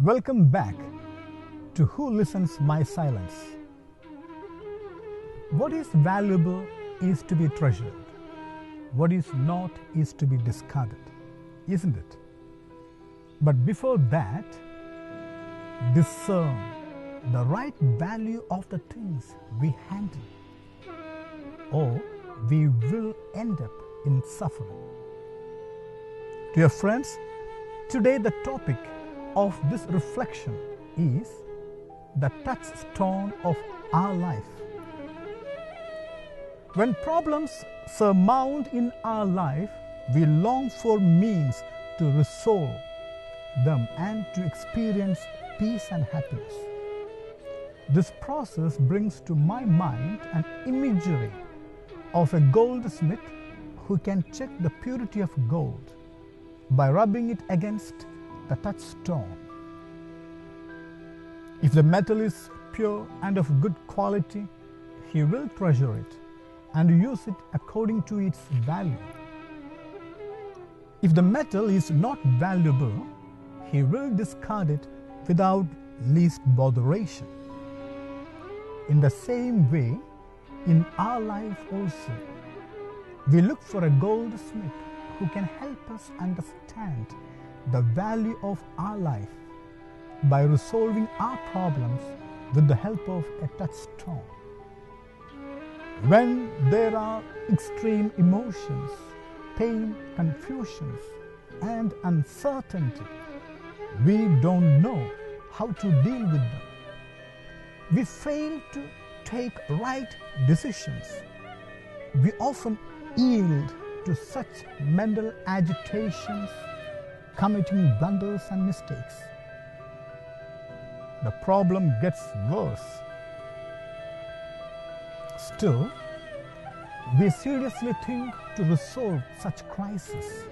Welcome back to Who Listens My Silence. What is valuable is to be treasured. What is not is to be discarded, isn't it? But before that, discern the right value of the things we handle, or we will end up in suffering. Dear friends, today the topic of this reflection is the touchstone of our life. When problems surmount in our life, we long for means to resolve them and to experience peace and happiness. This process brings to my mind an imagery of a goldsmith who can check the purity of gold by rubbing it against the touchstone. If the metal is pure and of good quality, he will treasure it and use it according to its value. If the metal is not valuable, he will discard it without least botheration. In the same way, in our life also, we look for a goldsmith who can help us understand the value of our life by resolving our problems with the help of a touchstone. When there are extreme emotions, pain, confusions, and uncertainty, we don't know how to deal with them. We fail to take right decisions. We often yield to such mental agitations, committing blunders and mistakes. The problem gets worse. Still, we seriously think to resolve such crises.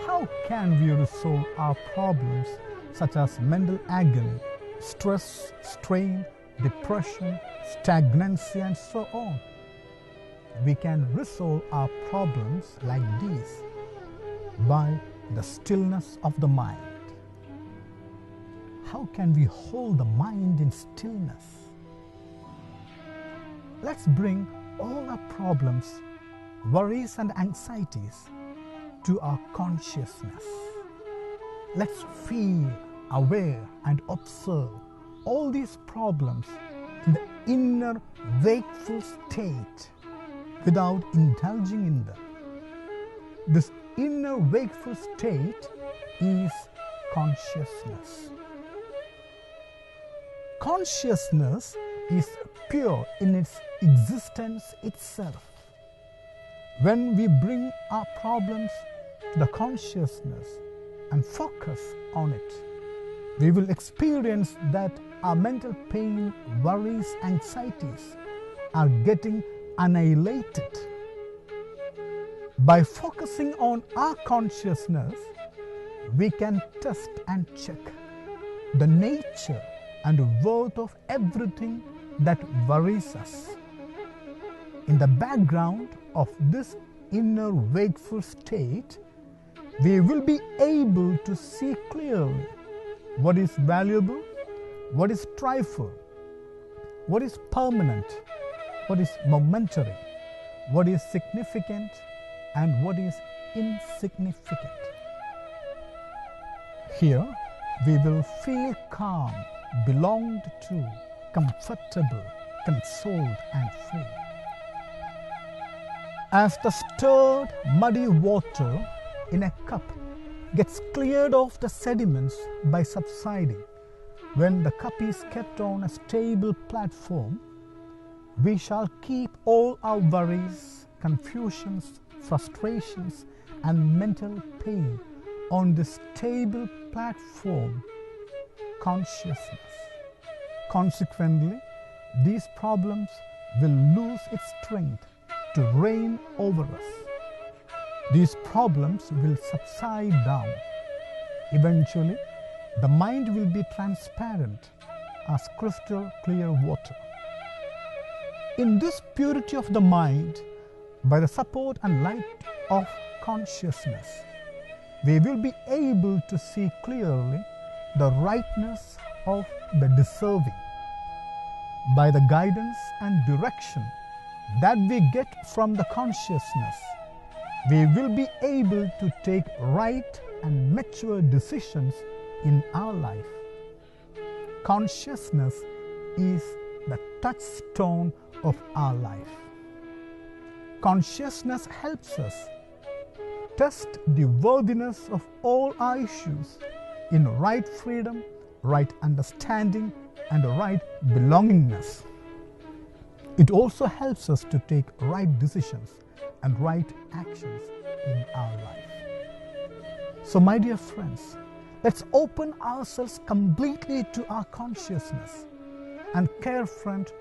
How can we resolve our problems such as mental agony, stress, strain, depression, stagnancy, and so on? We can resolve our problems like these by the stillness of the mind. How can we hold the mind in stillness? Let's bring all our problems, worries, and anxieties to our consciousness. Let's feel, aware, and observe all these problems in the inner wakeful state without indulging in them. This inner wakeful state is consciousness. Consciousness is pure in its existence itself. When we bring our problems to the consciousness and focus on it, we will experience that our mental pain, worries, anxieties are getting annihilated. By focusing on our consciousness, we can test and check the nature and worth of everything that worries us. In the background of this inner wakeful state, we will be able to see clearly what is valuable, what is trifle, what is permanent, what is momentary, what is significant, and what is insignificant. Here, we will feel calm, belonged to, comfortable, consoled, and free. As the stirred, muddy water in a cup gets cleared of the sediments by subsiding, when the cup is kept on a stable platform, we shall keep all our worries, confusions, frustrations, and mental pain on this stable platform, consciousness. Consequently, these problems will lose its strength to reign over us. These problems will subside down. Eventually, the mind will be transparent as crystal clear water. In this purity of the mind, by the support and light of consciousness, we will be able to see clearly the rightness of the deserving. By the guidance and direction that we get from the consciousness, we will be able to take right and mature decisions in our life. Consciousness is the touchstone of our life. Consciousness helps us test the worthiness of all our issues in right freedom, right understanding, and right belongingness. It also helps us to take right decisions and right actions in our life. So, my dear friends, let's open ourselves completely to our consciousness and confront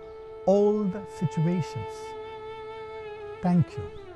all the situations. Thank you.